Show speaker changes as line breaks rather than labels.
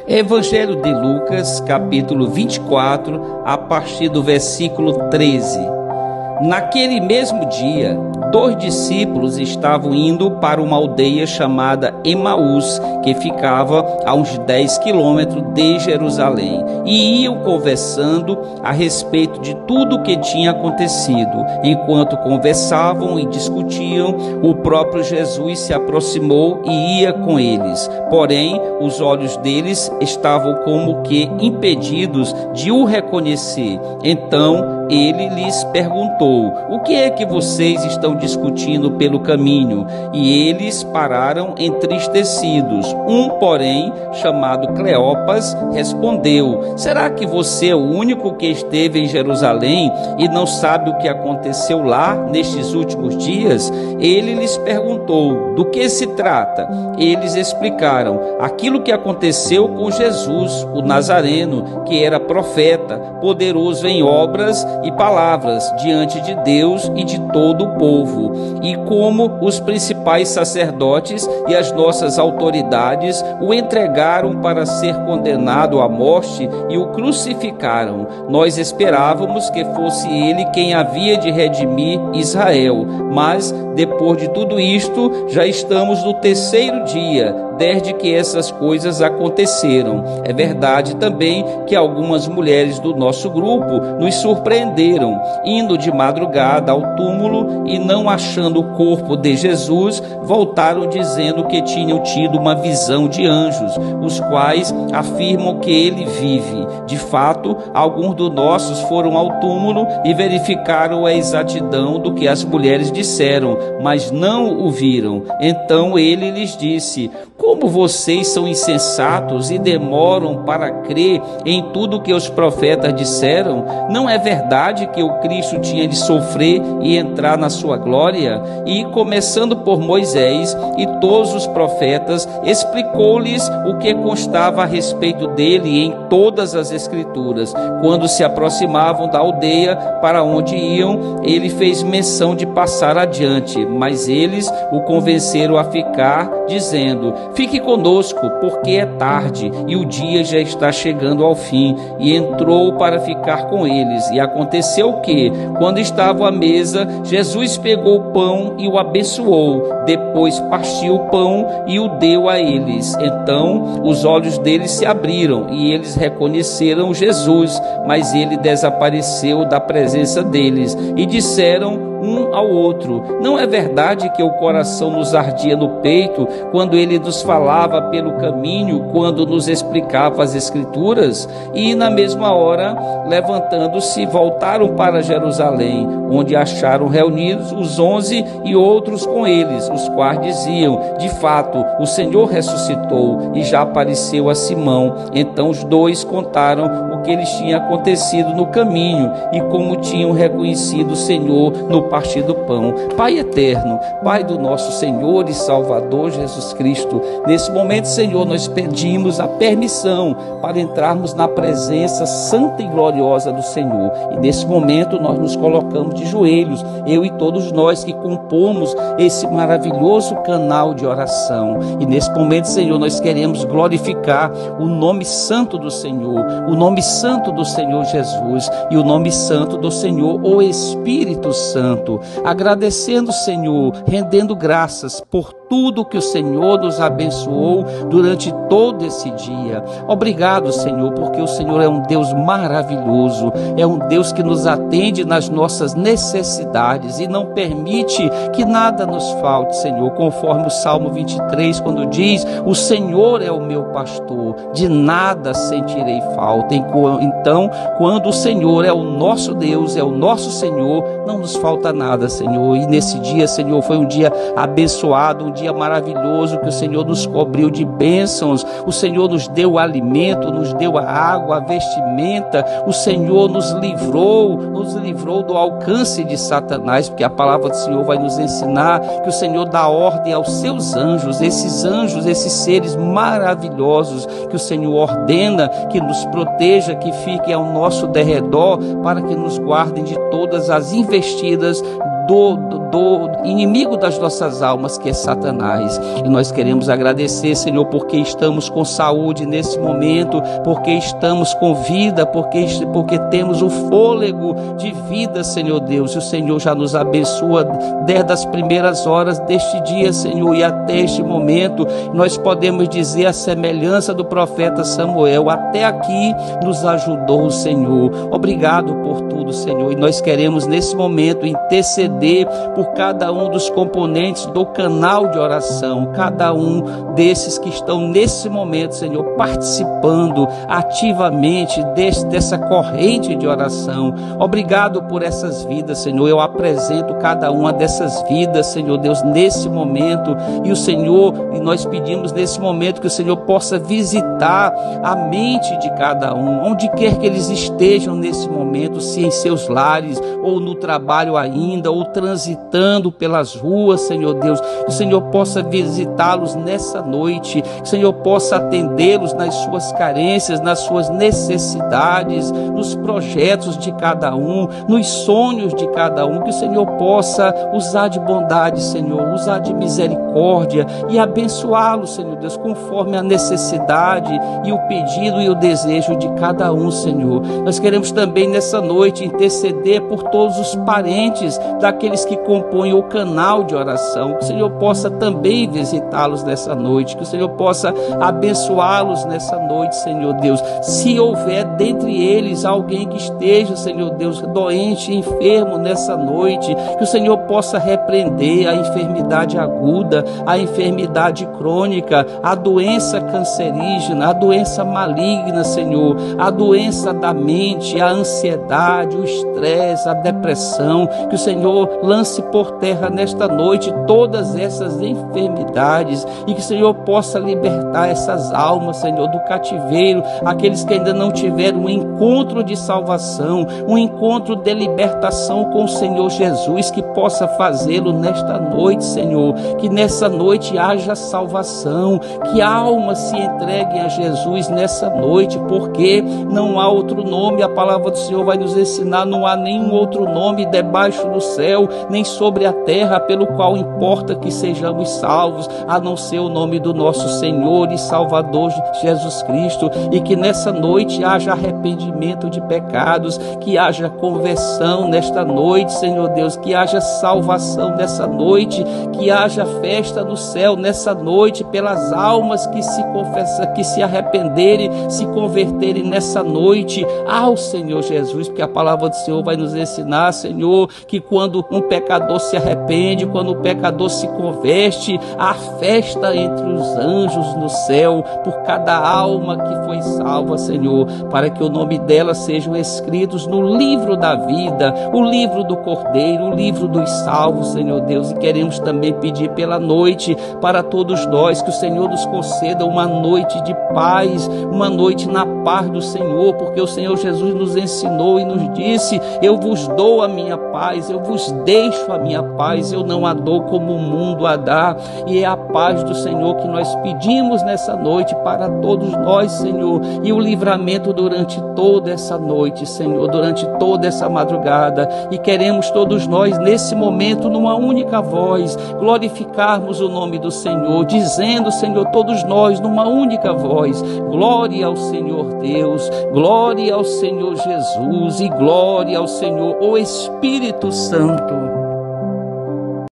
Evangelho de Lucas, capítulo 24, a partir do versículo 13. Naquele mesmo dia, 2 discípulos estavam indo para uma aldeia chamada Emaús, que ficava a uns 10 quilômetros de Jerusalém, e iam conversando a respeito de tudo o que tinha acontecido. Enquanto conversavam e discutiam, o próprio Jesus se aproximou e ia com eles. Porém, os olhos deles estavam como que impedidos de o reconhecer. Então, ele lhes perguntou: o que é que vocês estão discutindo pelo caminho? E eles pararam entristecidos. Um, porém, chamado Cleopas, respondeu: será que você é o único que esteve em Jerusalém e não sabe o que aconteceu lá nestes últimos dias? Ele lhes perguntou: do que se trata? Eles explicaram: aquilo que aconteceu com Jesus, o Nazareno, que era profeta, poderoso em obras e palavras diante de Deus e de todo o povo, e como os principais sacerdotes e as nossas autoridades o entregaram para ser condenado à morte e o crucificaram. Nós esperávamos que fosse ele quem havia de redimir Israel, mas depois de tudo isto, já estamos no 3º dia desde que essas coisas aconteceram. É verdade também que algumas mulheres do nosso grupo nos surpreenderam, indo de madrugada ao túmulo e, não achando o corpo de Jesus, voltaram dizendo que tinham tido uma visão de anjos, os quais afirmam que ele vive. De fato, alguns dos nossos foram ao túmulo e verificaram a exatidão do que as mulheres disseram, mas não o viram. Então ele lhes disse: como vocês são insensatos e demoram para crer em tudo que os profetas disseram? Não é verdade que o Cristo tinha de sofrer e entrar na sua glória? E, começando por Moisés e todos os profetas, explicou-lhes o que constava a respeito dele em todas as Escrituras. Quando se aproximavam da aldeia para onde iam, ele fez menção de passar adiante, mas eles o convenceram a ficar, dizendo: fique conosco, porque é tarde e o dia já está chegando ao fim. E entrou para ficar com eles. E aconteceu que, quando estavam à mesa, Jesus pegou o pão e o abençoou. Depois partiu o pão e o deu a eles. Então os olhos deles se abriram e eles reconheceram Jesus, mas ele desapareceu da presença deles. E disseram um ao outro: não é verdade que o coração nos ardia no peito quando ele nos falava pelo caminho, quando nos explicava as Escrituras? E na mesma hora, levantando-se, voltaram para Jerusalém, onde acharam reunidos os 11 e outros com eles, os quais diziam: de fato, o Senhor ressuscitou e já apareceu a Simão. Então os dois contaram o que lhes tinha acontecido no caminho e como tinham reconhecido o Senhor no partir do pão. Pai eterno, Pai do nosso Senhor e Salvador Jesus Cristo, nesse momento, Senhor, nós pedimos a permissão para entrarmos na presença santa e gloriosa do Senhor. E nesse momento nós nos colocamos de joelhos, eu e todos nós que compomos esse maravilhoso canal de oração. E nesse momento, Senhor, nós queremos glorificar o nome santo do Senhor, o nome santo do Senhor Jesus e o nome santo do Senhor, o Espírito Santo. Agradecendo, Senhor, rendendo graças por tudo que o Senhor nos abençoou durante todo esse dia. Obrigado, Senhor, porque o Senhor é um Deus maravilhoso, é um Deus que nos atende nas nossas necessidades e não permite que nada nos falte, Senhor, conforme o Salmo 23, quando diz: o Senhor é o meu pastor, de nada sentirei falta. Então, quando o Senhor é o nosso Deus, é o nosso Senhor, não nos falta nada, Senhor. E nesse dia, Senhor, foi um dia abençoado, um dia maravilhoso, que o Senhor nos cobriu de bênçãos, o Senhor nos deu o alimento, nos deu a água, a vestimenta, o Senhor nos livrou do alcance de Satanás, porque a palavra do Senhor vai nos ensinar que o Senhor dá ordem aos seus anjos, esses seres maravilhosos que o Senhor ordena que nos proteja, que fiquem ao nosso derredor, para que nos guardem de todas as investidas do inimigo das nossas almas, que é Satanás. E nós queremos agradecer, Senhor, porque estamos com saúde nesse momento, porque estamos com vida, porque temos o fôlego de vida, Senhor Deus. E o Senhor já nos abençoa desde as primeiras horas deste dia, Senhor, e até este momento nós podemos dizer a semelhança do profeta Samuel: até aqui nos ajudou o Senhor. Obrigado por tudo, Senhor. E nós queremos nesse momento interceder por cada um dos componentes do canal de oração, cada um desses que estão nesse momento, Senhor, participando ativamente dessa corrente de oração. Obrigado por essas vidas, Senhor. Eu apresento cada uma dessas vidas, Senhor Deus, nesse momento. E nós pedimos nesse momento que o Senhor possa visitar a mente de cada um, onde quer que eles estejam nesse momento, se em seus lares, ou no trabalho ainda, ou transitando pelas ruas, Senhor Deus. Que o Senhor possa visitá-los nessa noite, que o Senhor possa atendê-los nas suas carências, nas suas necessidades, nos projetos de cada um, nos sonhos de cada um. Que o Senhor possa usar de bondade, Senhor, usar de misericórdia e abençoá-los, Senhor Deus, conforme a necessidade e o pedido e o desejo de cada um, Senhor. Nós queremos também nessa noite interceder por todos os parentes daqueles que compõem o canal de oração. Que o Senhor possa também visitá-los nessa noite, que o Senhor possa abençoá-los nessa noite, Senhor Deus. Se houver dentre eles alguém que esteja, Senhor Deus, doente, enfermo nessa noite, que o Senhor possa repreender a enfermidade aguda, a enfermidade crônica, a doença cancerígena, a doença maligna, Senhor, a doença da mente, a ansiedade, o estresse, a depressão. Que o Senhor lance por terra nesta noite todas essas enfermidades e que o Senhor possa libertar essas almas, Senhor, do cativeiro, aqueles que ainda não tiveram um encontro de salvação, um encontro de libertação com o Senhor Jesus, que possa fazê-lo nesta noite, Senhor. Que nessa noite haja salvação, que almas se entreguem a Jesus nessa noite, porque não há outro nome, a palavra do Senhor vai nos ensinar, não há nenhum outro nome debaixo do céu, nem sobre a terra, pelo qual importa que sejamos salvos, a não ser o nome do nosso Senhor e Salvador Jesus Cristo. E que nessa noite haja arrependimento de pecados, que haja conversão nesta noite, Senhor Deus, que haja salvação nessa noite, que haja festa no céu nessa noite pelas almas que se confessam, que se arrependerem, se converterem nessa noite ao Senhor Jesus, porque a palavra do Senhor vai nos ensinar, Senhor, que quando um pecador se arrepende, quando o pecador se converte, há festa entre os anjos no céu por cada alma que foi salva, Senhor, para que o nome dela sejam escritos no livro da vida, o livro do Cordeiro, o livro dos salvos, Senhor Deus. E queremos também pedir pela noite para todos nós, que o Senhor nos conceda uma noite de paz, uma noite na paz do Senhor, porque o Senhor Jesus nos ensinou e nos disse: eu vos dou a minha paz, eu vos deixo a minha paz, eu não a dou como o mundo a dá. E é a paz do Senhor que nós pedimos nessa noite para todos nós, Senhor, e o livramento durante toda essa noite, Senhor, durante toda essa madrugada. E queremos todos nós nesse momento, numa única voz, glorificarmos o nome do Senhor, dizendo, Senhor, todos nós numa única voz: glória ao Senhor Deus, glória ao Senhor Jesus e glória ao Senhor o Espírito Santo.